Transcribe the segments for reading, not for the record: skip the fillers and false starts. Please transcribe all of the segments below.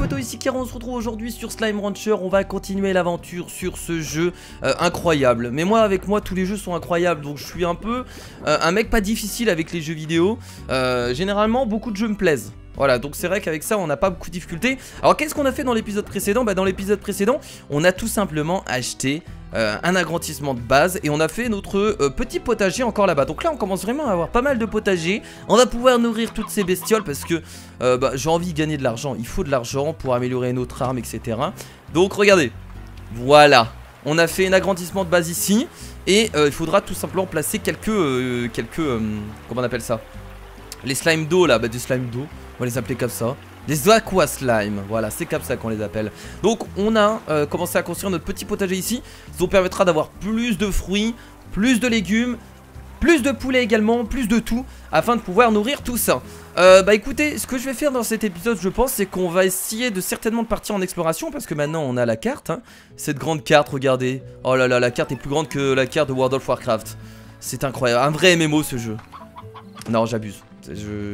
potos, ici Kieran, on se retrouve aujourd'hui sur Slime Rancher. On va continuer l'aventure sur ce jeu incroyable. Mais moi, avec moi, tous les jeux sont incroyables. Donc je suis un peu un mec pas difficile avec les jeux vidéo. Généralement, beaucoup de jeux me plaisent. Voilà, donc c'est vrai qu'avec ça on n'a pas beaucoup de difficultés. Alors qu'est-ce qu'on a fait dans l'épisode précédent? Bah dans l'épisode précédent on a tout simplement acheté un agrandissement de base et on a fait notre petit potager encore là-bas. Donc là on commence vraiment à avoir pas mal de potagers. On va pouvoir nourrir toutes ces bestioles parce que bah, j'ai envie de gagner de l'argent. Il faut de l'argent pour améliorer notre arme, etc. Donc regardez, voilà, on a fait un agrandissement de base ici. Et il faudra tout simplement placer quelques comment on appelle ça? Les slimes d'eau là, bah des slimes d'eau, on va les appeler comme ça. Des aqua slime, voilà, c'est comme ça qu'on les appelle. Donc on a commencé à construire notre petit potager ici. Ça nous permettra d'avoir plus de fruits, plus de légumes, plus de poulets également, plus de tout, afin de pouvoir nourrir tout ça. Bah écoutez, ce que je vais faire dans cet épisode, je pense, c'est qu'on va essayer de certainement de partir en exploration. Parce que maintenant on a la carte, hein. Cette grande carte, regardez. Oh là là, la carte est plus grande que la carte de World of Warcraft. C'est incroyable, un vrai MMO ce jeu. Non, j'abuse.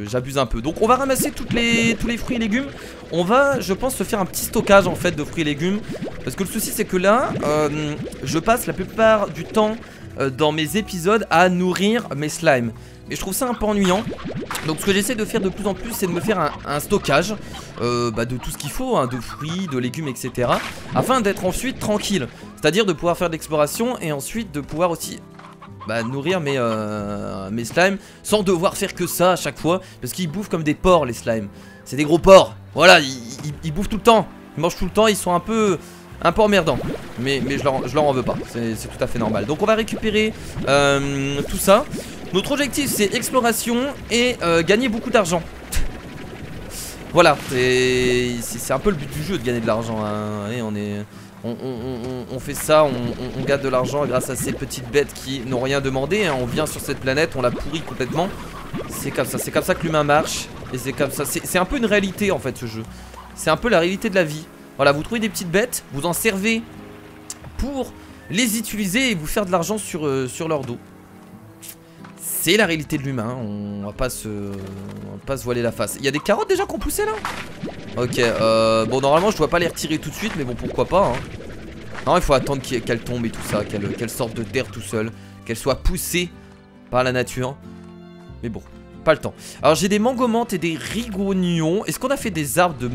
J'abuse un peu. Donc on va ramasser tous les fruits et légumes. On va, je pense, se faire un petit stockage en fait de fruits et légumes. Parce que le souci c'est que là je passe la plupart du temps dans mes épisodes à nourrir mes slimes. Et je trouve ça un peu ennuyant. Donc ce que j'essaie de faire de plus en plus, c'est de me faire un stockage bah, de tout ce qu'il faut, hein, de fruits, de légumes, etc. Afin d'être ensuite tranquille. C'est-à-dire de pouvoir faire de l'exploration et ensuite de pouvoir aussi bah, nourrir mes slimes sans devoir faire que ça à chaque fois. Parce qu'ils bouffent comme des porcs les slimes. C'est des gros porcs. Voilà, ils bouffent tout le temps. Ils mangent tout le temps, ils sont un peu emmerdants. Mais je leur en veux pas, c'est tout à fait normal. Donc on va récupérer tout ça. Notre objectif c'est exploration et gagner beaucoup d'argent. Voilà, c'est un peu le but du jeu de gagner de l'argent, hein. Et on fait ça, on gagne de l'argent grâce à ces petites bêtes qui n'ont rien demandé, hein. On vient sur cette planète, on la pourrit complètement. C'est comme ça que l'humain marche. Et c'est comme ça, c'est un peu une réalité en fait ce jeu. C'est un peu la réalité de la vie. Voilà, vous trouvez des petites bêtes, vous en servez pour les utiliser et vous faire de l'argent sur leur dos. C'est la réalité de l'humain, on va pas se voiler la face. Il y a des carottes déjà qui ont poussé là? Ok, bon normalement je dois pas les retirer tout de suite, mais bon pourquoi pas, hein. Non, il faut attendre qu'elles tombent et tout ça, qu'elles sortent de terre tout seul, qu'elles soient poussées par la nature. Mais bon, pas le temps. Alors j'ai des mangomantes et des rigonions. Est-ce qu'on a fait des arbres de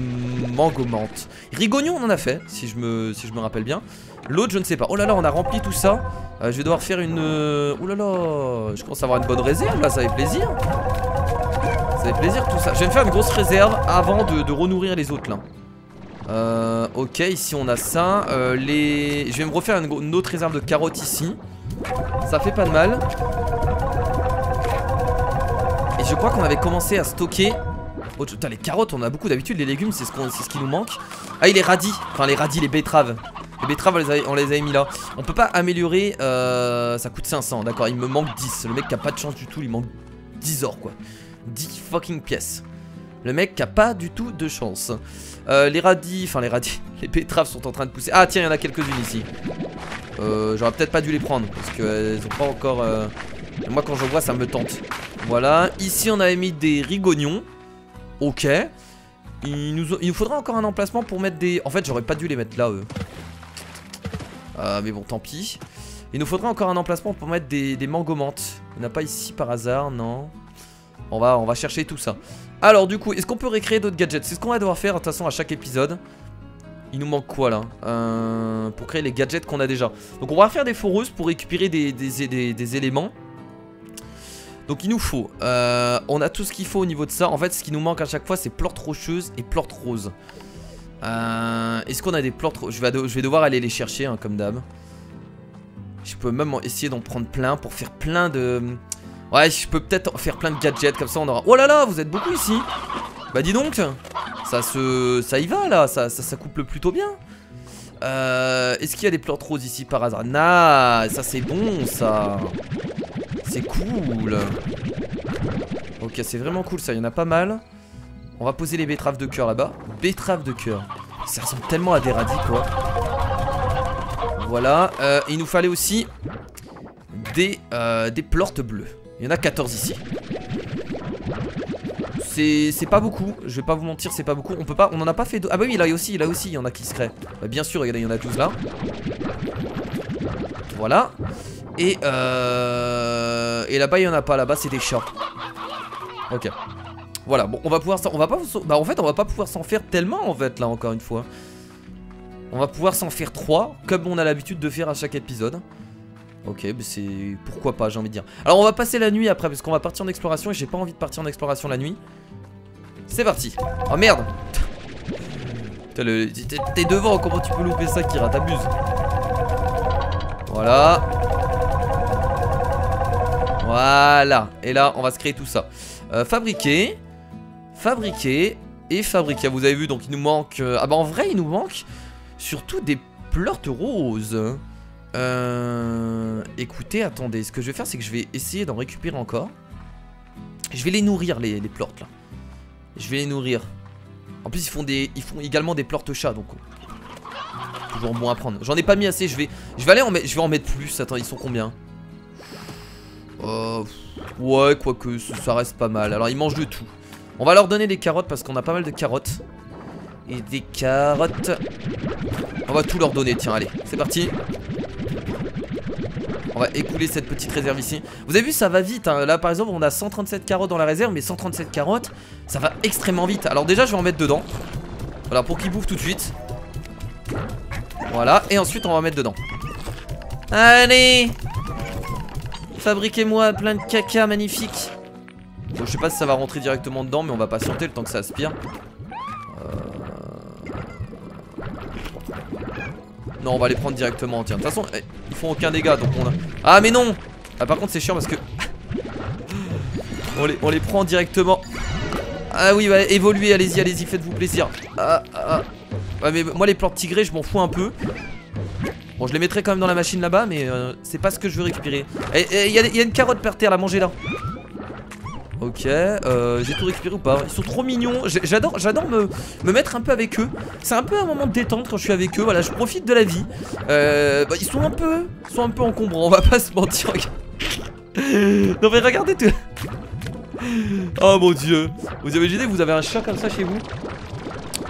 mangomantes? Rigonions on en a fait, si je me rappelle bien. L'autre je ne sais pas. Oh là là, on a rempli tout ça. Je vais devoir faire une... Oh là là, je commence à avoir une bonne réserve là, ça fait plaisir. Ça fait plaisir tout ça. Je vais me faire une grosse réserve avant de renourrir les autres là. Ok, ici on a ça. Je vais me refaire une autre réserve de carottes ici. Ça fait pas de mal. Et je crois qu'on avait commencé à stocker... Oh putain, les carottes on a beaucoup, d'habitude les légumes c'est ce qui nous manque. Ah, et les radis, enfin les radis, les betteraves. Les betteraves on les avait mis là. On peut pas améliorer, ça coûte 500, d'accord, il me manque 10. Le mec qui a pas de chance du tout, il manque 10 or quoi. 10 fucking pièces. Le mec qui a pas du tout de chance. Les radis, les betteraves sont en train de pousser. Ah tiens, il y en a quelques-unes ici. J'aurais peut-être pas dû les prendre parce qu'elles ont pas encore... Moi quand je vois ça me tente. Voilà, ici on avait mis des rigonions. Ok. Il nous faudra encore un emplacement pour mettre des... En fait j'aurais pas dû les mettre là eux. Mais bon tant pis. Il nous faudra encore un emplacement pour mettre des mangomantes. Il n'y en a pas ici par hasard, non. On va chercher tout ça. Alors du coup, est-ce qu'on peut récréer d'autres gadgets? C'est ce qu'on va devoir faire de toute façon à chaque épisode. Il nous manque quoi là pour créer les gadgets qu'on a déjà. Donc on va faire des foreuses pour récupérer des éléments. Donc il nous faut, on a tout ce qu'il faut au niveau de ça. En fait ce qui nous manque à chaque fois c'est plantes rocheuses et plantes roses. Est-ce qu'on a des plantes roses? Je vais devoir aller les chercher hein, comme d'hab. Je peux même essayer d'en prendre plein pour faire plein de... Ouais, je peux peut-être faire plein de gadgets comme ça on aura... Oh là là, vous êtes beaucoup ici. Bah dis donc, ça y va là, ça couple plutôt bien. Est-ce qu'il y a des plantes roses ici par hasard? Nah, ça c'est bon ça. C'est cool. Ok, c'est vraiment cool ça, il y en a pas mal. On va poser les betteraves de cœur là-bas. Betteraves de cœur. Ça ressemble tellement à des radis quoi. Voilà, il nous fallait aussi des plortes bleues. Il y en a 14 ici. C'est pas beaucoup, je vais pas vous mentir, c'est pas beaucoup. On peut pas, on en a pas fait deux. Ah bah oui, là aussi, il y en a qui se créent. Bah, bien sûr, regardez, il y en a 12 là. Voilà. Et là-bas, il y en a pas. Là-bas, c'est des chats. Ok. Voilà, bon, on va pouvoir on va pas, bah en fait, on va pas pouvoir s'en faire tellement en fait là, encore une fois. On va pouvoir s'en faire 3, comme on a l'habitude de faire à chaque épisode. Ok, bah c'est... pourquoi pas, j'ai envie de dire. Alors on va passer la nuit après, parce qu'on va partir en exploration. Et j'ai pas envie de partir en exploration la nuit. C'est parti. Oh merde. T'es devant, comment tu peux louper ça, Kira? T'abuses. Voilà. Voilà. Et là, on va se créer tout ça. Fabriquer. Fabriquer. Et fabriquer. Vous avez vu, donc il nous manque... Ah bah en vrai, il nous manque surtout des pleurs roses. Écoutez, attendez. Ce que je vais faire, c'est que je vais essayer d'en récupérer encore. Je vais les nourrir, les pleurs là. Je vais les nourrir. En plus, ils font également des pleurs chats, donc... toujours bon à prendre. J'en ai pas mis assez, je vais en mettre plus. Attends, ils sont combien? Ouais, quoique ça reste pas mal. Alors ils mangent de tout. On va leur donner des carottes parce qu'on a pas mal de carottes. Et des carottes. On va tout leur donner, tiens, allez, c'est parti. On va écouler cette petite réserve ici. Vous avez vu, ça va vite, hein. Là par exemple on a 137 carottes dans la réserve. Mais 137 carottes, ça va extrêmement vite. Alors déjà je vais en mettre dedans. Voilà, pour qu'ils bouffent tout de suite. Voilà, et ensuite on va mettre dedans. Allez, fabriquez-moi plein de caca magnifique. Bon, je sais pas si ça va rentrer directement dedans, mais on va patienter le temps que ça aspire. Non, on va les prendre directement, tiens. De toute façon, ils font aucun dégât, donc on a... Ah mais non. Ah par contre c'est chiant parce que... on les prend directement. Ah oui, bah, évoluez, allez-y, allez-y, faites-vous plaisir. Ouais, mais moi les plantes tigrées je m'en fous un peu. Bon, je les mettrai quand même dans la machine là-bas, mais c'est pas ce que je veux récupérer. Il y a une carotte par terre là, mangez-la. Ok, j'ai tout récupéré ou pas? Ils sont trop mignons. J'adore me mettre un peu avec eux. C'est un peu un moment de détente quand je suis avec eux. Voilà, je profite de la vie. Bah, ils sont un peu encombrants, on va pas se mentir. Non mais regardez tout. Oh mon dieu. Vous imaginez, vous avez un chat comme ça chez vous?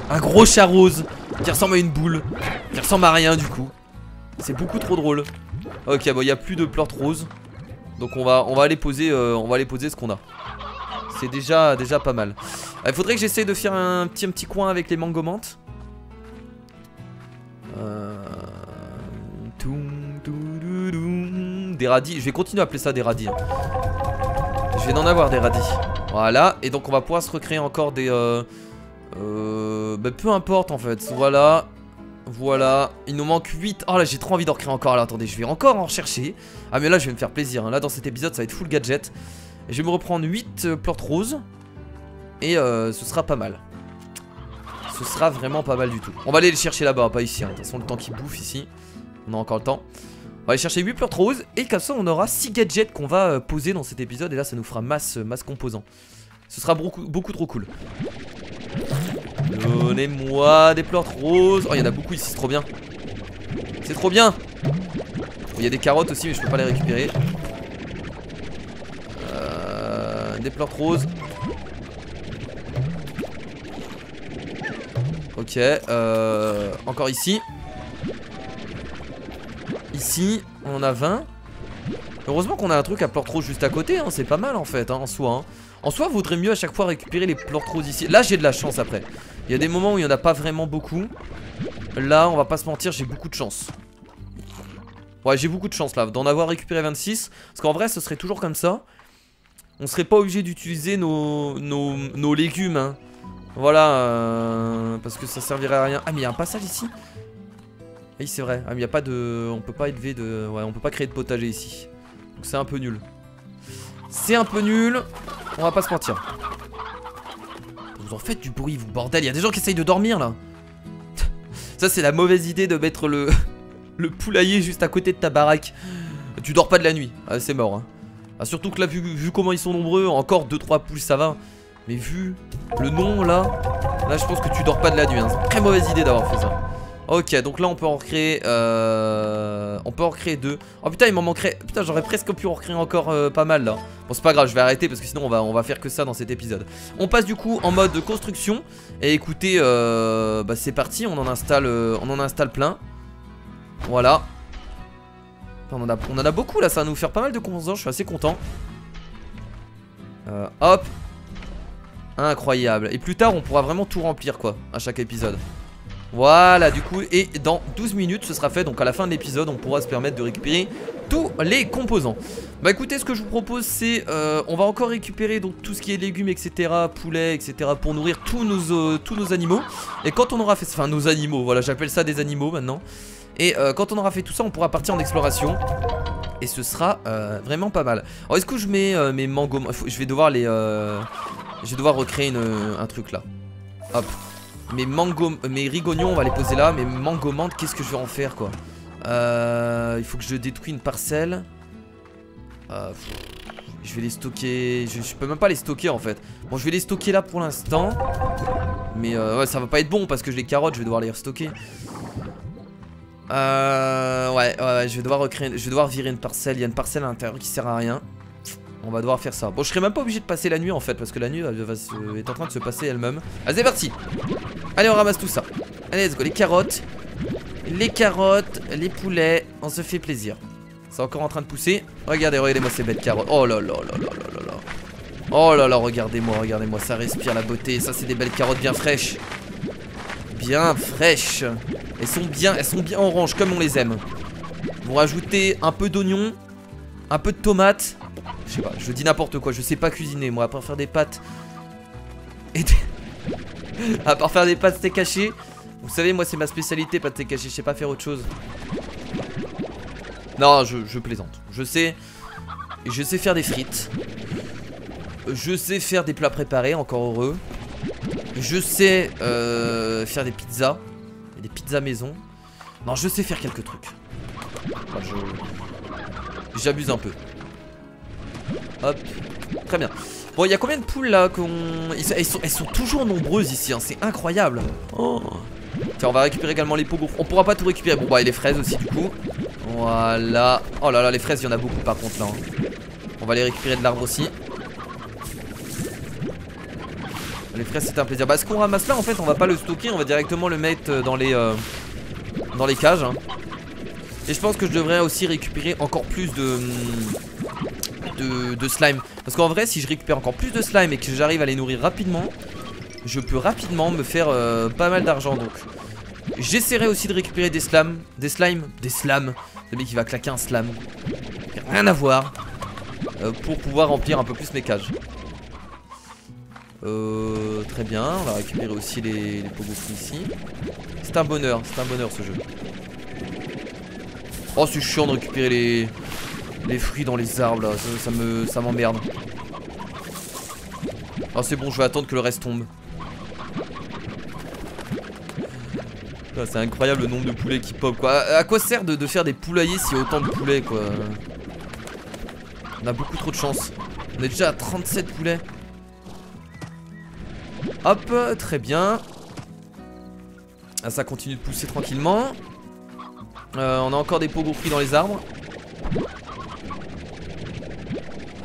Un gros chat rose qui ressemble à une boule, qui ressemble à rien du coup. C'est beaucoup trop drôle. Ok, bon, il n'y a plus de plantes roses. Donc on va aller poser ce qu'on a. C'est déjà pas mal. Il faudrait que j'essaye de faire un petit coin avec les mangomantes. Des radis. Je vais continuer à appeler ça des radis. Je vais en avoir des radis. Voilà. Et donc on va pouvoir se recréer encore des... bah, peu importe en fait. Voilà. Voilà. Il nous manque 8. Oh là, j'ai trop envie d'en recréer encore. Là, attendez, je vais encore en rechercher. Ah mais là je vais me faire plaisir, hein. Là dans cet épisode ça va être full gadget. Et je vais me reprendre 8 plantes roses. Et ce sera pas mal. Ce sera vraiment pas mal du tout. On va aller les chercher là-bas, pas ici, hein. De toute façon le temps qu'ils bouffent ici, on a encore le temps. On va aller chercher 8 plantes roses. Et comme ça on aura 6 gadgets qu'on va poser dans cet épisode. Et là ça nous fera masse composants. Ce sera beaucoup trop cool. Donnez-moi des plantes roses. Oh il y en a beaucoup ici, c'est trop bien. C'est trop bien. Il y a des carottes aussi mais je peux pas les récupérer. Des plantes roses. Ok, encore ici. Ici, on en a 20. Heureusement qu'on a un truc à plantes roses juste à côté, hein. C'est pas mal en fait, hein, en soi, hein. En soi, vaudrait mieux à chaque fois récupérer les plantes roses ici. Là, j'ai de la chance après. Il y a des moments où il n'y en a pas vraiment beaucoup. Là, on va pas se mentir, j'ai beaucoup de chance. Ouais, j'ai beaucoup de chance là, d'en avoir récupéré 26. Parce qu'en vrai, ce serait toujours comme ça. On serait pas obligé d'utiliser nos légumes, hein. Voilà, parce que ça servirait à rien. Ah, mais il y a un passage ici. Oui, c'est vrai. Ah, mais il n'y a pas de... On peut pas élever de... Ouais, on peut pas créer de potager ici. Donc c'est un peu nul. C'est un peu nul. On va pas se mentir. Vous en faites du bruit, vous, bordel. Il y a des gens qui essayent de dormir, là. Ça, c'est la mauvaise idée de mettre le poulailler juste à côté de ta baraque. Tu dors pas de la nuit. Ah, c'est mort, hein. Ah, surtout que là, vu comment ils sont nombreux, encore 2-3 poules, ça va. Mais vu le nom, là, je pense que tu dors pas de la nuit, hein. C'est une très mauvaise idée d'avoir fait ça. Ok, donc là on peut en recréer on peut en recréer 2. Oh putain, il m'en manquerait. Putain, j'aurais presque pu en recréer encore pas mal là. Bon, c'est pas grave, je vais arrêter parce que sinon on va faire que ça dans cet épisode. On passe du coup en mode construction. Et écoutez, bah c'est parti, on en installe plein. Voilà. On en a beaucoup là, ça va nous faire pas mal de composants, je suis assez content. Hop. Incroyable. Et plus tard on pourra vraiment tout remplir quoi, à chaque épisode. Voilà, du coup, et dans 12 minutes ce sera fait. Donc à la fin de l'épisode on pourra se permettre de récupérer tous les composants. Bah écoutez, ce que je vous propose c'est on va encore récupérer donc tout ce qui est légumes, etc, poulet, etc, pour nourrir tous nos animaux. Et quand on aura fait, enfin nos animaux, voilà, j'appelle ça des animaux maintenant. Et quand on aura fait tout ça on pourra partir en exploration. Et ce sera vraiment pas mal. Alors est-ce que je mets mes mangos, je vais devoir les je vais devoir recréer un truc là. Hop. Mes rigognons on va les poser là. Mes mangomantes, qu'est-ce que je vais en faire quoi? Il faut que je détruise une parcelle. Je vais les stocker. Je peux même pas les stocker en fait. Bon, je vais les stocker là pour l'instant. Mais ouais, ça va pas être bon parce que j'ai les carottes, je vais devoir les restocker. Ouais, je vais devoir recréer. Je vais devoir virer une parcelle. Il y a une parcelle à l'intérieur qui sert à rien. On va devoir faire ça. Bon, je serai même pas obligé de passer la nuit en fait, parce que la nuit est en train de se passer elle-même. Allez, c'est parti. Allez, on ramasse tout ça. Allez, let's go. Les carottes, les poulets. On se fait plaisir. C'est encore en train de pousser. Regardez-moi ces belles carottes. Oh là là là là là là. Oh là là, regardez-moi, ça respire la beauté. Ça, c'est des belles carottes bien fraîches. Bien fraîches. Elles sont bien oranges comme on les aime. Vous rajoutez un peu d'oignon, un peu de tomate. Je sais pas, je dis n'importe quoi, je sais pas cuisiner moi, à part faire des pâtes. À part faire des pâtes steak haché. Vous savez, moi c'est ma spécialité, pâtes steak haché, je sais pas faire autre chose. Non, je plaisante. Je sais faire des frites. Je sais faire des plats préparés, encore heureux. Je sais faire des pizzas. Des pizzas maison. Non, je sais faire quelques trucs. Enfin, j'abuse un peu. Hop, très bien. Bon, il y a combien de poules là elles sont toujours nombreuses ici, hein. C'est incroyable. Oh. Tiens, on va récupérer également les pots gaufres. On pourra pas tout récupérer. Bon, bah, et les fraises aussi, du coup. Voilà. Oh là là, les fraises, il y en a beaucoup par contre là, hein. On va les récupérer de l'arbre aussi. Les fraises, c'est un plaisir. Bah, ce qu'on ramasse là, en fait, on va pas le stocker. On va directement le mettre dans les cages, hein. Et je pense que je devrais aussi récupérer encore plus de slime. Parce qu'en vrai, si je récupère encore plus de slime et que j'arrive à les nourrir rapidement, je peux rapidement me faire pas mal d'argent. Donc j'essaierai aussi de récupérer des slams. Le mec qui va claquer un slam. Rien à voir. Pour pouvoir remplir un peu plus mes cages. Très bien, on va récupérer aussi les pots gaufres ici. C'est un bonheur ce jeu. Oh, c'est chiant de récupérer les fruits dans les arbres là, ça m'emmerde. Oh, c'est bon, je vais attendre que le reste tombe. C'est incroyable le nombre de poulets qui pop quoi. À quoi sert de faire des poulaillers s'il y a autant de poulets quoi? On a beaucoup trop de chance. On est déjà à 37 poulets. Hop, très bien. Ah, ça continue de pousser tranquillement. On a encore des pots gaufres dans les arbres.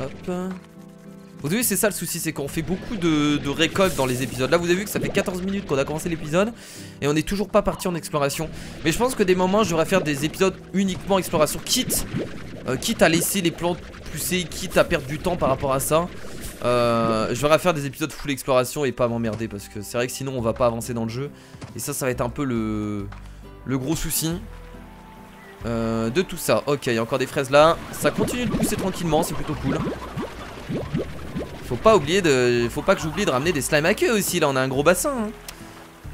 Hop. Vous avez vu, c'est ça le souci, c'est qu'on fait beaucoup de récoltes dans les épisodes. Là vous avez vu que ça fait 14 minutes qu'on a commencé l'épisode et on n'est toujours pas parti en exploration. Mais je pense que des moments je devrais faire des épisodes uniquement exploration, quitte à laisser les plantes pousser, quitte à perdre du temps par rapport à ça. Je vais faire des épisodes full exploration et pas m'emmerder, parce que c'est vrai que sinon on va pas avancer dans le jeu. Et ça va être un peu le gros souci de tout ça. Ok, il y a encore des fraises là. Ça continue de pousser tranquillement, c'est plutôt cool. Faut pas que j'oublie de ramener des slimes à queue aussi. Là on a un gros bassin, hein.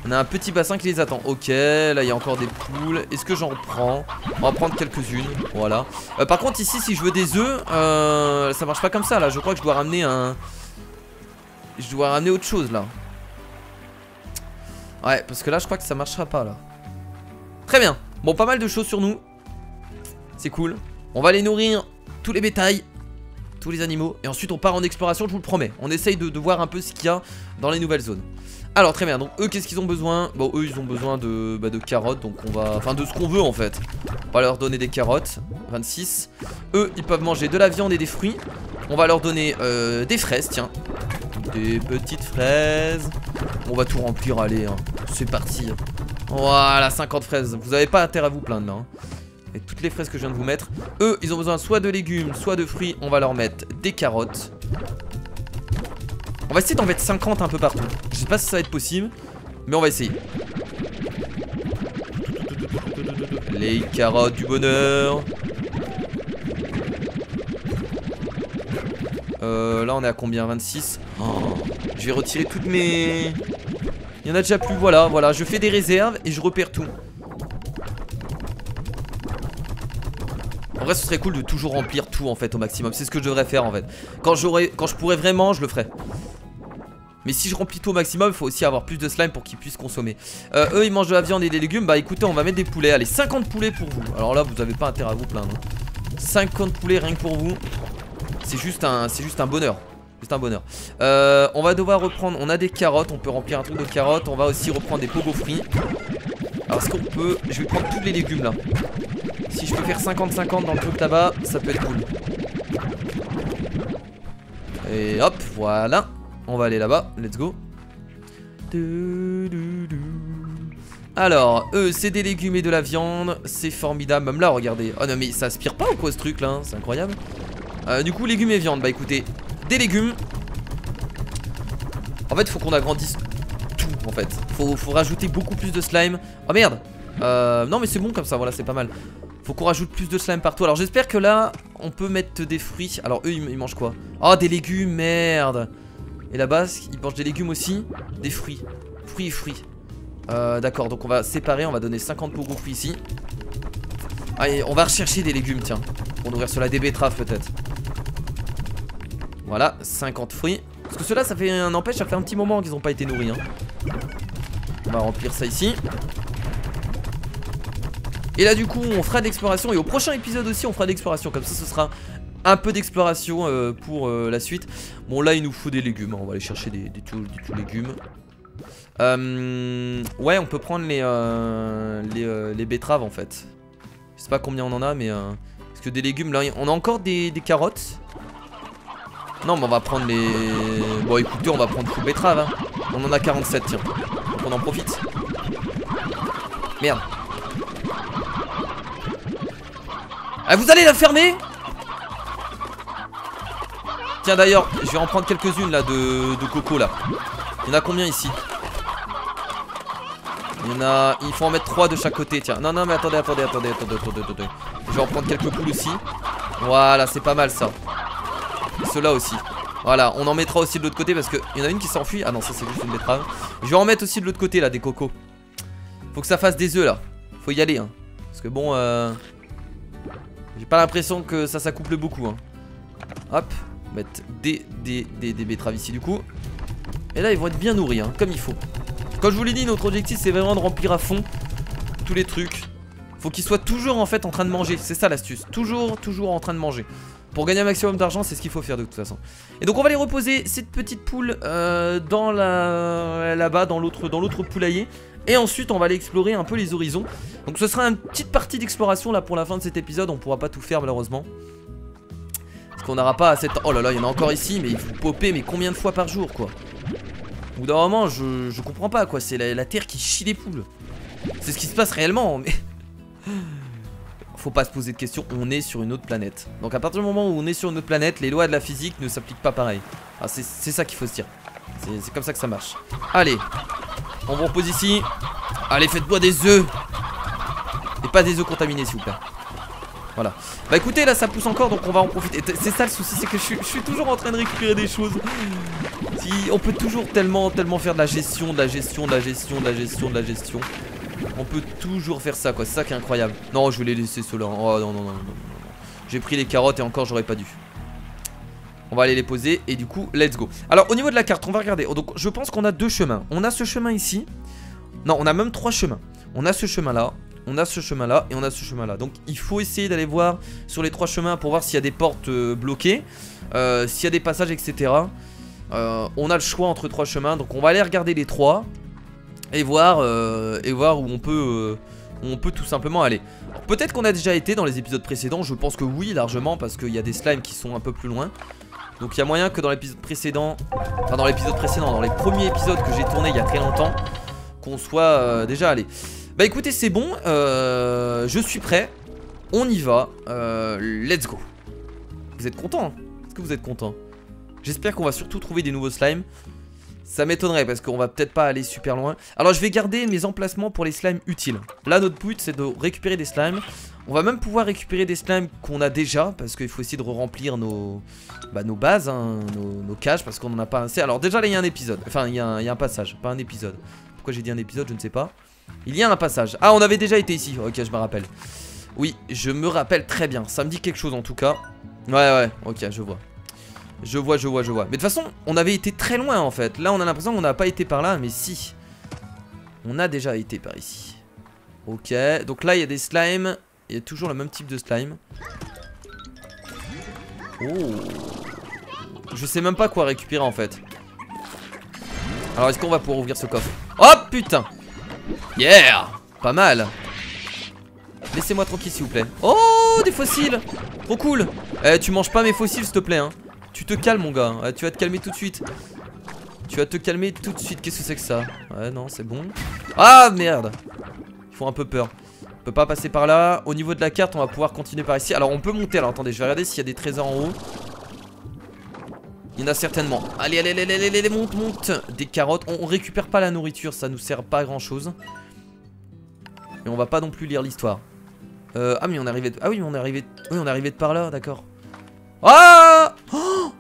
On a un petit bassin qui les attend. Ok, là il y a encore des poules. Est-ce que j'en prends? On va prendre quelques-unes. Voilà. Par contre ici si je veux des œufs, ça marche pas comme ça là. Je crois que je dois ramener autre chose là. Ouais, parce que là je crois que ça marchera pas là. Très bien. Bon, pas mal de choses sur nous. C'est cool. On va aller nourrir tous les bétails. tous les animaux. Et ensuite on part en exploration, je vous le promets. On essaye de voir un peu ce qu'il y a dans les nouvelles zones. Alors très bien, donc eux qu'est-ce qu'ils ont besoin? Bon eux ils ont besoin de carottes, donc on va... Enfin de ce qu'on veut en fait. On va leur donner des carottes, 26. Eux ils peuvent manger de la viande et des fruits. On va leur donner des fraises, tiens. Des petites fraises. On va tout remplir, allez, hein. C'est parti. Voilà, 50 fraises. Vous avez pas intérêt à vous plaindre là, hein. Et toutes les fraises que je viens de vous mettre. Eux ils ont besoin soit de légumes, soit de fruits. On va leur mettre des carottes. On va essayer d'en mettre 50 un peu partout. Je sais pas si ça va être possible, mais on va essayer. Les carottes du bonheur. Là on est à combien? 26. Oh, je vais retirer toutes mes... Il y en a déjà plus, voilà, je fais des réserves et je repère tout. En vrai ce serait cool de toujours remplir tout en fait au maximum. C'est ce que je devrais faire en fait. Quand je pourrais vraiment, je le ferai. Mais si je remplis tout au maximum, il faut aussi avoir plus de slime pour qu'ils puissent consommer. Eux ils mangent de la viande et des légumes. Bah écoutez, on va mettre des poulets. Allez, 50 poulets pour vous. Alors là vous avez pas intérêt à vous plaindre, hein. 50 poulets rien que pour vous. C'est juste un bonheur. Juste un bonheur. On va devoir reprendre, on a des carottes. On peut remplir un truc de carottes. On va aussi reprendre des pogo fruits. Alors est-ce qu'on peut... Je vais prendre tous les légumes là. Si je peux faire 50-50 dans le truc là-bas, ça peut être cool. Et hop, voilà. On va aller là-bas, let's go. Alors, eux, c'est des légumes et de la viande. C'est formidable, même là, regardez. Oh non, mais ça aspire pas ou quoi ce truc là, hein? C'est incroyable. Du coup, légumes et viande, bah écoutez, des légumes. En fait, faut qu'on agrandisse tout, en fait. Faut rajouter beaucoup plus de slime. Oh merde. Non, mais c'est bon comme ça, voilà, c'est pas mal. Faut qu'on rajoute plus de slime partout. Alors, j'espère que là, on peut mettre des fruits. Alors, eux, ils mangent quoi? Oh, des légumes, merde. Et là-bas, ils mangent des légumes aussi. Des fruits. Fruits et fruits. D'accord, donc on va séparer. On va donner 50 pogo fruits ici. Allez, on va rechercher des légumes, tiens. Pour nourrir cela, des betteraves peut-être. Voilà, 50 fruits. Parce que ceux-là, ça fait un empêche, ça fait un petit moment qu'ils n'ont pas été nourris, hein. On va remplir ça ici. Et là, du coup, on fera de l'exploration. Et au prochain épisode aussi, on fera de l'exploration. Comme ça, ce sera un peu d'exploration pour la suite. Bon là il nous faut des légumes, on va aller chercher des tout légumes. Ouais on peut prendre les betteraves en fait. Je sais pas combien on en a mais parce que des légumes là on a encore des carottes. Non mais on va prendre les... Bon écoutez on va prendre full betterave, hein. On en a 47 tiens. On en profite. Merde. Ah vous allez la fermer? Tiens d'ailleurs, je vais en prendre quelques-unes là de coco là. Il y en a combien ici? Il y en a... Il faut en mettre 3 de chaque côté, tiens. Non mais attendez. Je vais en prendre quelques poules aussi. Voilà, c'est pas mal ça. Et ceux-là aussi. Voilà, on en mettra aussi de l'autre côté parce qu'il y en a une qui s'enfuit. Ah non, ça c'est juste une betterave. Je vais en mettre aussi de l'autre côté là, des cocos. Faut que ça fasse des œufs là. Faut y aller, hein. Parce que bon, j'ai pas l'impression que ça s'accouple beaucoup, hein. Hop. Mettre des betteraves ici du coup. Et là ils vont être bien nourris hein, comme il faut. Comme je vous l'ai dit, notre objectif c'est vraiment de remplir à fond tous les trucs. Faut qu'ils soient toujours en fait en train de manger. C'est ça l'astuce, toujours en train de manger. Pour gagner un maximum d'argent c'est ce qu'il faut faire de toute façon. Et donc on va les reposer cette petite poule dans là-bas dans l'autre poulailler. Et ensuite on va aller explorer un peu les horizons. Donc ce sera une petite partie d'exploration là pour la fin de cet épisode. On pourra pas tout faire malheureusement. Qu'on n'aura pas assez de temps. Oh là là, il y en a encore ici, mais il faut popper, mais combien de fois par jour quoi? Au bout d'un moment, je comprends pas quoi. C'est la terre qui chie les poules. C'est ce qui se passe réellement, mais. Faut pas se poser de questions, on est sur une autre planète. Donc à partir du moment où on est sur une autre planète, les lois de la physique ne s'appliquent pas pareil. Ah, c'est ça qu'il faut se dire. C'est comme ça que ça marche. Allez, on vous repose ici. Allez, faites-moi des œufs. Et pas des œufs contaminés s'il vous plaît. Voilà. Bah écoutez là ça pousse encore donc on va en profiter. C'est ça le souci, c'est que je suis toujours en train de récupérer des choses. On peut toujours tellement faire de la gestion. On peut toujours faire ça quoi, c'est ça qui est incroyable. Non je vais les laisser ceux-là. Oh non. J'ai pris les carottes et encore j'aurais pas dû. On va aller les poser et du coup let's go. Alors au niveau de la carte on va regarder. Donc je pense qu'on a 2 chemins. On a ce chemin ici. Non on a même 3 chemins. On a ce chemin là. On a ce chemin là et on a ce chemin là. Donc il faut essayer d'aller voir sur les 3 chemins pour voir s'il y a des portes bloquées, s'il y a des passages, etc. On a le choix entre 3 chemins. Donc on va aller regarder les 3 et voir où on peut tout simplement aller. Peut-être qu'on a déjà été dans les épisodes précédents. Je pense que oui, largement, parce qu'il y a des slimes qui sont un peu plus loin. Donc il y a moyen que dans l'épisode précédent, enfin dans l'épisode précédent, dans les premiers épisodes que j'ai tourné il y a très longtemps, qu'on soit déjà allé. Bah écoutez, c'est bon, je suis prêt, on y va, let's go. Vous êtes content? Est-ce que vous êtes content? J'espère qu'on va surtout trouver des nouveaux slimes. Ça m'étonnerait parce qu'on va peut-être pas aller super loin. Alors je vais garder mes emplacements pour les slimes utiles. Là notre but c'est de récupérer des slimes. On va même pouvoir récupérer des slimes qu'on a déjà, parce qu'il faut essayer de remplir nos bases, hein, nos cages, parce qu'on n'en a pas assez. Alors déjà là il y a un épisode, enfin il y a un passage, pas un épisode. Pourquoi j'ai dit un épisode, je ne sais pas. Il y a un passage. Ah, on avait déjà été ici, ok, je me rappelle. Oui, je me rappelle très bien, ça me dit quelque chose en tout cas. Ouais, ok, je vois. Je vois. Mais de toute façon, on avait été très loin en fait. Là on a l'impression qu'on n'a pas été par là, mais si. On a déjà été par ici. Ok, donc là il y a des slimes. Il y a toujours le même type de slime. Oh. Je sais même pas quoi récupérer en fait. Alors est-ce qu'on va pouvoir ouvrir ce coffre? Oh putain. Yeah. Pas mal. Laissez-moi tranquille s'il vous plaît. Oh, des fossiles. Trop cool. Tu manges pas mes fossiles s'il te plaît hein. Tu te calmes mon gars, tu vas te calmer tout de suite. Tu vas te calmer tout de suite. Qu'est-ce que c'est que ça? Ouais non c'est bon. Ah merde. Ils font un peu peur. On peut pas passer par là. Au niveau de la carte on va pouvoir continuer par ici. Alors on peut monter. Alors attendez, je vais regarder s'il y a des trésors en haut. Il y en a certainement. Allez, monte. Des carottes. On récupère pas la nourriture, ça nous sert pas à grand chose. Et on va pas non plus lire l'histoire. Ah mais on est arrivé de... Ah oui on est arrivé. Oui on est arrivé de par là, d'accord. Ah oh.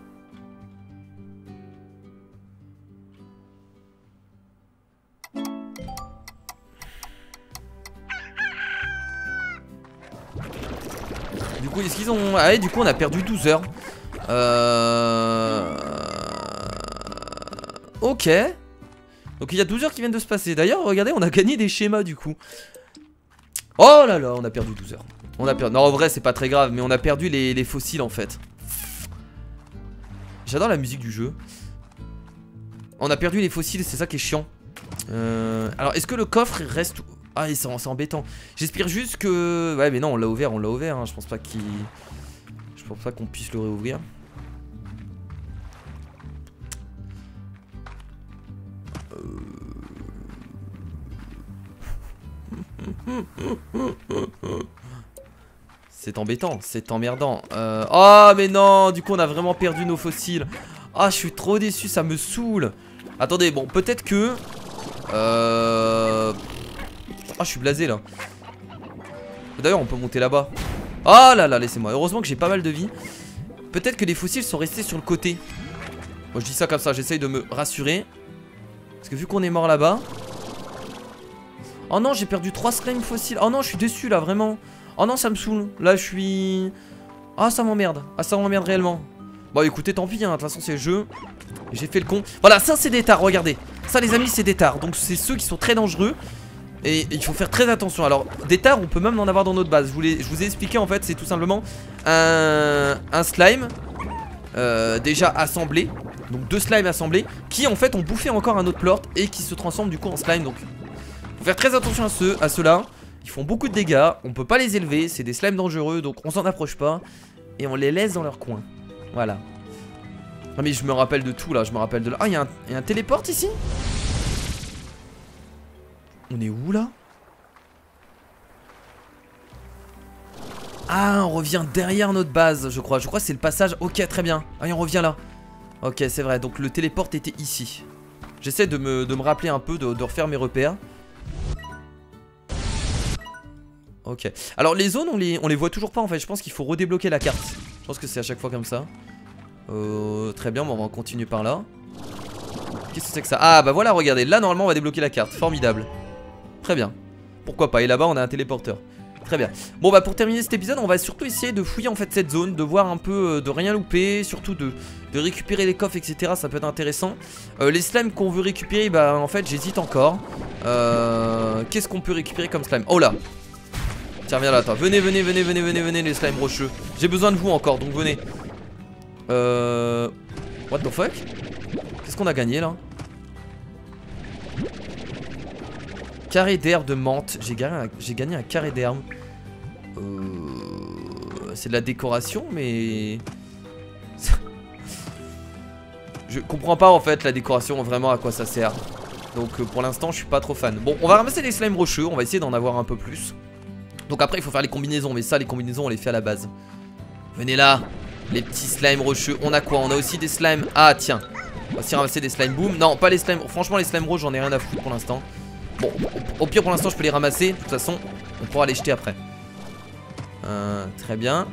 Du coup est-ce qu'ils ont... Ah ouais du coup on a perdu 12 heures. Ok. Donc il y a 12 heures qui viennent de se passer. D'ailleurs regardez on a gagné des schémas du coup. Oh là là on a perdu 12 heures. On a perdu... Non en vrai c'est pas très grave. Mais on a perdu les fossiles en fait. J'adore la musique du jeu. On a perdu les fossiles, c'est ça qui est chiant. Alors est-ce que le coffre reste... Ah c'est embêtant. J'espère juste que... Ouais mais non on l'a ouvert hein. Je pense pas qu'il... Je pense pas qu'on puisse le réouvrir. C'est embêtant, c'est emmerdant. Oh mais non, du coup on a vraiment perdu nos fossiles. Ah je suis trop déçu, ça me saoule. Attendez, bon peut-être que... Ah je suis blasé là. D'ailleurs on peut monter là-bas. Oh là là, laissez-moi. Heureusement que j'ai pas mal de vie. Peut-être que les fossiles sont restés sur le côté. Moi je dis ça comme ça, j'essaye de me rassurer. Parce que vu qu'on est mort là-bas... Oh non, j'ai perdu 3 slimes fossiles. Oh non, je suis déçu là, vraiment. Oh non, ça me saoule. Là, je suis... Ah, ça m'emmerde. Ah, ça m'emmerde réellement. Bon, écoutez, tant pis, hein. De toute façon, c'est le jeu. J'ai fait le con. Voilà, ça, c'est des tares, regardez. Ça, les amis, c'est des tares. Donc, c'est ceux qui sont très dangereux. Et il faut faire très attention. Alors, des tares, on peut même en avoir dans notre base. Je vous ai expliqué, en fait, c'est tout simplement un slime déjà assemblé. Donc, 2 slimes assemblés qui, en fait, ont bouffé encore un autre plort et qui se transforment du coup en slime. Donc, faut faire très attention à ceux-là. Ils font beaucoup de dégâts, on peut pas les élever, c'est des slimes dangereux, donc on s'en approche pas. Et on les laisse dans leur coin. Voilà. Non mais je me rappelle de tout là, je me rappelle de là. Ah il y a un téléport ici. On est où là? Ah on revient derrière notre base je crois. Je crois que c'est le passage, ok très bien. Ah on revient là. Ok c'est vrai, donc le téléport était ici. J'essaie de me rappeler un peu, de refaire mes repères. Ok. Alors les zones on les voit toujours pas en fait. Je pense qu'il faut redébloquer la carte. Je pense que c'est à chaque fois comme ça. Très bien, bon, on va continuer par là. Qu'est-ce que c'est que ça? Ah bah voilà regardez, là normalement on va débloquer la carte. Formidable. Très bien. Pourquoi pas, et là-bas on a un téléporteur. Très bien. Bon bah pour terminer cet épisode on va surtout essayer de fouiller en fait cette zone. De voir un peu, de rien louper. Surtout de récupérer les coffres etc. Ça peut être intéressant. Les slimes qu'on veut récupérer, bah en fait j'hésite encore. Qu'est-ce qu'on peut récupérer comme slime? Oh là. Tiens, viens là, toi. Venez, venez, venez, venez, venez, venez, les slimes rocheux. J'ai besoin de vous encore, donc venez. What the fuck? Qu'est-ce qu'on a gagné là? Carré d'herbe de menthe. J'ai gagné un carré d'herbe. C'est de la décoration, mais... Je comprends pas en fait la décoration, vraiment à quoi ça sert. Donc pour l'instant je suis pas trop fan. Bon, on va ramasser les slimes rocheux, on va essayer d'en avoir un peu plus. Donc après il faut faire les combinaisons, mais ça les combinaisons on les fait à la base. Venez là, les petits slimes rocheux. On a quoi? On a aussi des slimes. Ah tiens, on va aussi ramasser des slimes boom. Non, pas les slimes, franchement les slimes rouges j'en ai rien à foutre pour l'instant. Bon, au pire pour l'instant je peux les ramasser. De toute façon on pourra les jeter après. Très bien.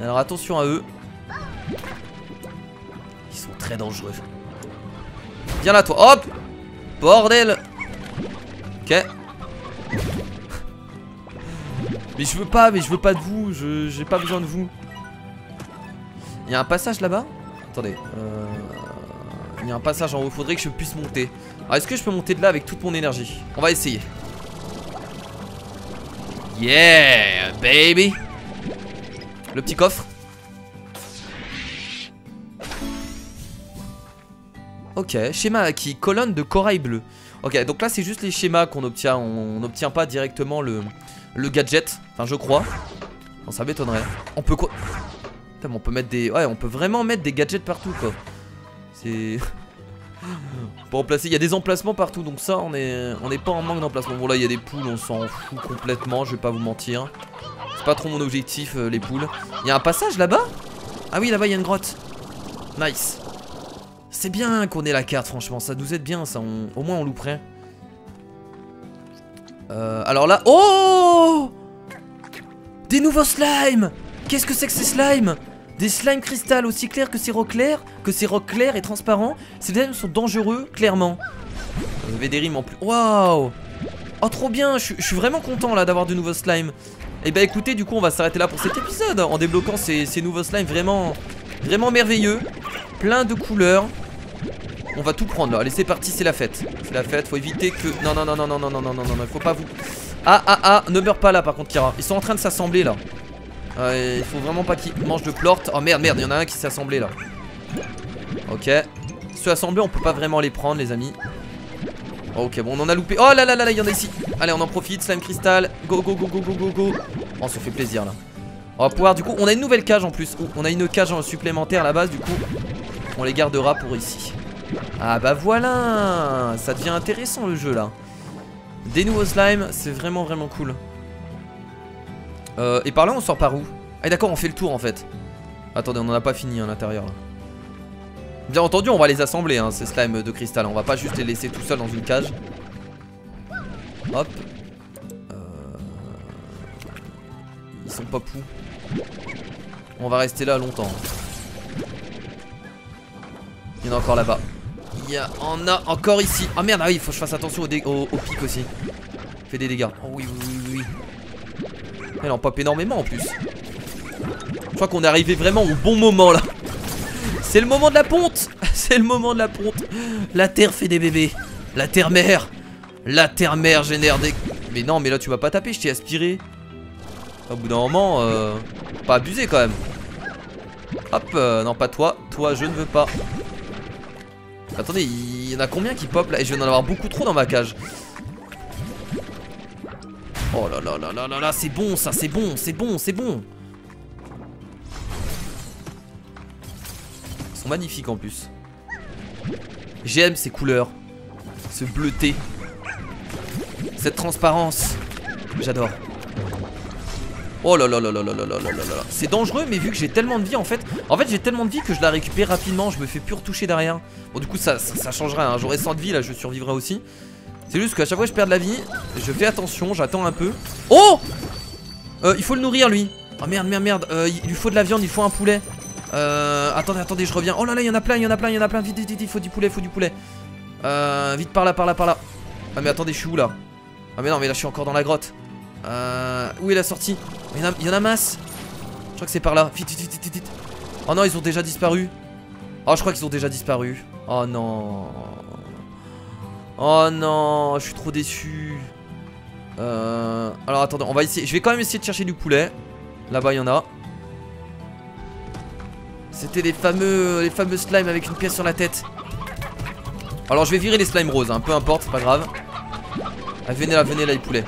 Alors attention à eux. Ils sont très dangereux. Viens là toi, hop. Bordel. Ok. Mais je veux pas de vous. J'ai pas besoin de vous. Il y a un passage là-bas. Attendez. Il y a un passage en haut, faudrait que je puisse monter. Alors est-ce que je peux monter de là avec toute mon énergie? On va essayer. Yeah baby. Le petit coffre. Ok, schéma acquis, colonne de corail bleu. Ok, donc là c'est juste les schémas qu'on obtient. On n'obtient pas directement le gadget. Enfin je crois. Bon, ça m'étonnerait. On peut quoi? Putain, on peut mettre des... Ouais, on peut vraiment mettre des gadgets partout quoi. C'est... Pour remplacer, il y a des emplacements partout. Donc ça on est pas en manque d'emplacement. Bon là il y a des poules, on s'en fout complètement. Je vais pas vous mentir. C'est pas trop mon objectif les poules. Il y a un passage là-bas? Ah oui là-bas il y a une grotte. Nice. C'est bien qu'on ait la carte franchement. Ça nous aide bien ça, au moins on louperait. Alors là... Oh! Des nouveaux slimes! Qu'est-ce que c'est que ces slimes? Des slimes cristal aussi clairs que ces rocs clairs. Que ces rocs clairs et transparents. Ces slimes sont dangereux, clairement. Vous avez des rimes en plus. Waouh! Oh trop bien, je suis vraiment content là d'avoir de nouveaux slimes. Et bah écoutez, du coup on va s'arrêter là pour cet épisode. En débloquant ces nouveaux slimes vraiment merveilleux. Plein de couleurs. On va tout prendre là, allez c'est parti, c'est la fête. C'est la fête, faut éviter que... Non, faut pas vous... Ah, ne meurs pas là par contre Kira. Ils sont en train de s'assembler là. Il faut vraiment pas qu'ils mangent de plorte. Oh merde, il y en a un qui s'est assemblé là. Ok. Ceux assemblés on peut pas vraiment les prendre les amis. Ok bon on en a loupé. Oh là là là, il y en a ici. Allez on en profite, slime cristal. Go. Oh on se fait plaisir là. On va pouvoir du coup, on a une nouvelle cage en plus. On a une cage supplémentaire à la base du coup. On les gardera pour ici. Ah bah voilà. Ça devient intéressant le jeu là. Des nouveaux slimes, c'est vraiment cool. Et par là on sort par où? Ah d'accord on fait le tour en fait. Attendez on en a pas fini à l'intérieur là. Bien entendu on va les assembler hein, ces slimes de cristal. On va pas juste les laisser tout seuls dans une cage. Hop. Ils sont pas poux. On va rester là longtemps. Il y en a encore là-bas. Il y en a encore ici. Ah merde, ah oui, il faut que je fasse attention au pic aussi. Fait des dégâts. Oh oui. Elle en pop énormément en plus. Je crois qu'on est arrivé vraiment au bon moment là. C'est le moment de la ponte. C'est le moment de la ponte. La terre fait des bébés. La terre-mère. La terre-mère génère des... Mais non, mais là tu vas pas taper, je t'ai aspiré. Au bout d'un moment, pas abusé quand même. Hop, non pas toi. Toi je ne veux pas. Attendez, il y en a combien qui pop là? Et je viens d'en avoir beaucoup trop dans ma cage. Oh là là, c'est bon ça, c'est bon. Ils sont magnifiques en plus. J'aime ces couleurs. Ce bleuté. Cette transparence. J'adore. Oh là là. C'est dangereux mais vu que j'ai tellement de vie en fait j'ai tellement de vie que je la récupère rapidement. Je me fais plus retoucher derrière. Bon du coup ça changerait hein. J'aurais 100 de vie là, je survivrai aussi. C'est juste qu'à chaque fois que je perds de la vie, je fais attention, j'attends un peu. Oh, il faut le nourrir lui. Oh merde. Il lui faut de la viande, il faut un poulet. Attendez, je reviens. Oh là là, il y en a plein. Vite, il faut du poulet. Vite par là. Ah mais attendez, je suis où là? Ah mais non, mais là je suis encore dans la grotte. Où est la sortie? Il y en a masse. Je crois que c'est par là. Vite. Oh non, ils ont déjà disparu. Oh, je crois qu'ils ont déjà disparu. Oh non, je suis trop déçu. Alors attendez, on va essayer. Je vais quand même essayer de chercher du poulet. Là-bas il y en a. C'était les fameux slimes avec une pièce sur la tête. Alors je vais virer les slimes roses, hein, peu importe, c'est pas grave. Ah, venez là les poulets.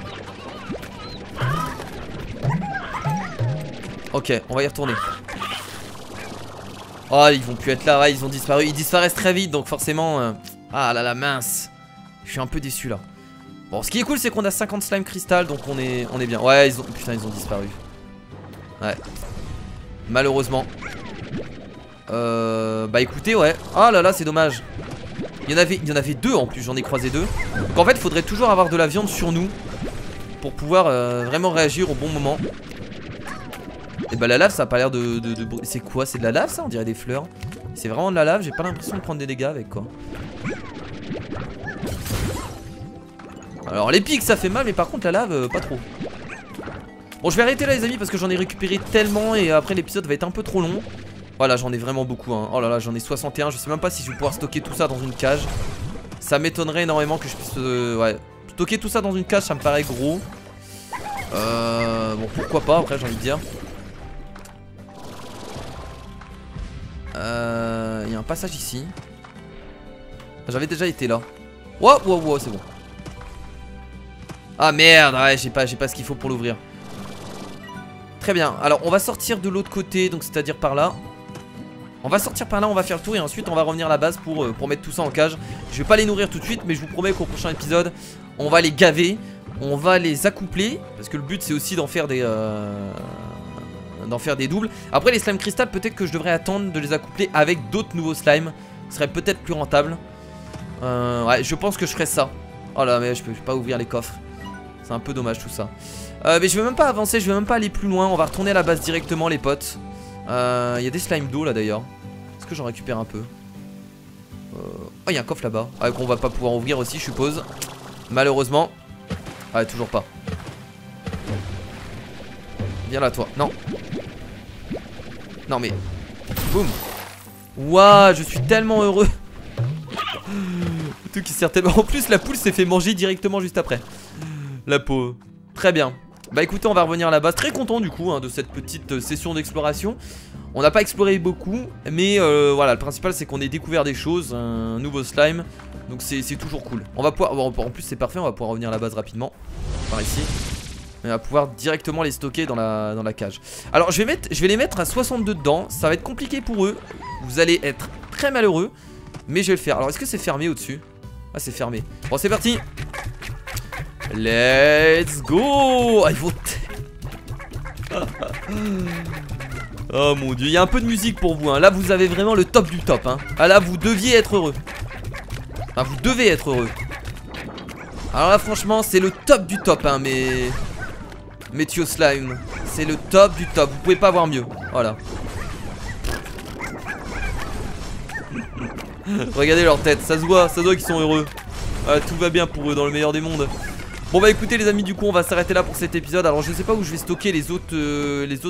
Ok, on va y retourner. Oh, ils vont plus être là, ouais, ils ont disparu. Ils disparaissent très vite, donc forcément... Ah là là, mince. Je suis un peu déçu là. Bon, ce qui est cool, c'est qu'on a 50 slime cristal, donc on est bien. Ouais, putain, ils ont disparu. Ouais. Malheureusement. Bah écoutez, ouais. Ah là là, c'est dommage. Il y en avait deux en plus, j'en ai croisé deux. Donc en fait, il faudrait toujours avoir de la viande sur nous pour pouvoir vraiment réagir au bon moment. Et bah la lave, ça a pas l'air de... C'est quoi? C'est de la lave ça? On dirait des fleurs. C'est vraiment de la lave, j'ai pas l'impression de prendre des dégâts avec quoi. Alors les pics ça fait mal, mais par contre la lave pas trop. Bon, je vais arrêter là les amis parce que j'en ai récupéré tellement et après l'épisode va être un peu trop long. Voilà, j'en ai vraiment beaucoup hein. Oh là là, j'en ai 61, je sais même pas si je vais pouvoir stocker tout ça dans une cage. Ça m'étonnerait énormément que je puisse ouais, stocker tout ça dans une cage, ça me paraît gros. Bon, pourquoi pas après, j'ai envie de dire. Il y a un passage ici. J'avais déjà été là. Wow, wow, wow, c'est bon. Ah merde, ouais, j'ai pas ce qu'il faut pour l'ouvrir. Très bien, alors on va sortir de l'autre côté, donc c'est-à-dire par là. On va sortir par là, on va faire le tour et ensuite on va revenir à la base pour mettre tout ça en cage. Je vais pas les nourrir tout de suite, mais je vous promets qu'au prochain épisode, on va les gaver, on va les accoupler, parce que le but c'est aussi d'en faire des doubles. Après les slime cristal, peut-être que je devrais attendre de les accoupler avec d'autres nouveaux slimes. Ce serait peut-être plus rentable. Ouais, je pense que je ferai ça. Oh là, mais je peux pas ouvrir les coffres. C'est un peu dommage tout ça. Mais je vais même pas avancer, je vais même pas aller plus loin. On va retourner à la base directement les potes. Il y a des slimes d'eau là d'ailleurs. Est-ce que j'en récupère un peu? Oh, il y a un coffre là-bas qu'on va pas pouvoir ouvrir aussi je suppose. Malheureusement. Ouais, toujours pas. Viens là toi. Non. Non mais. Boum. Waouh, je suis tellement heureux. Tout qui sert tellement. En plus la poule s'est fait manger directement juste après. La peau. Très bien. Bah écoutez, on va revenir à la base. Très content du coup hein, de cette petite session d'exploration. On n'a pas exploré beaucoup, mais voilà, le principal c'est qu'on ait découvert des choses, un nouveau slime. Donc c'est toujours cool. On va pouvoir, en plus c'est parfait, on va pouvoir revenir à la base rapidement. Par ici. Et on va pouvoir directement les stocker dans la cage. Alors je vais les mettre à 62 dedans. Ça va être compliqué pour eux. Vous allez être très malheureux, mais je vais le faire. Alors est-ce que c'est fermé au-dessus? Ah, c'est fermé. Bon, c'est parti. Let's go. Ah, ils vont... Oh mon dieu, il y a un peu de musique pour vous hein. Là vous avez vraiment le top du top hein. Ah là vous deviez être heureux. Enfin vous devez être heureux. Alors là franchement c'est le top du top hein. Mais Tio Slime, c'est le top du top. Vous pouvez pas avoir mieux. Voilà. Regardez leur tête, ça se voit qu'ils sont heureux. Ah, tout va bien pour eux dans le meilleur des mondes. Bon bah écoutez les amis, du coup on va s'arrêter là pour cet épisode. Alors je sais pas où je vais stocker les autres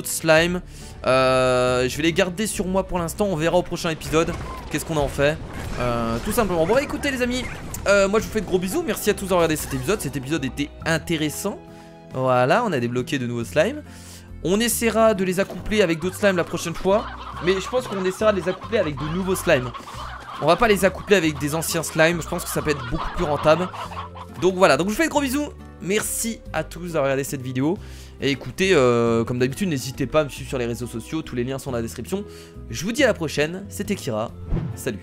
slimes. Je vais les garder sur moi pour l'instant. On verra au prochain épisode qu'est-ce qu'on en fait. Tout simplement. Bon bah écoutez les amis, moi je vous fais de gros bisous. Merci à tous d'avoir regardé cet épisode. Cet épisode était intéressant. Voilà, on a débloqué de nouveaux slimes. On essaiera de les accoupler avec d'autres slimes la prochaine fois. Mais je pense qu'on essaiera de les accoupler avec de nouveaux slimes. On va pas les accoupler avec des anciens slimes. Je pense que ça peut être beaucoup plus rentable. Donc voilà, donc je vous fais de gros bisous. Merci à tous d'avoir regardé cette vidéo. Et écoutez, comme d'habitude, n'hésitez pas à me suivre sur les réseaux sociaux. Tous les liens sont dans la description. Je vous dis à la prochaine. C'était Kira. Salut.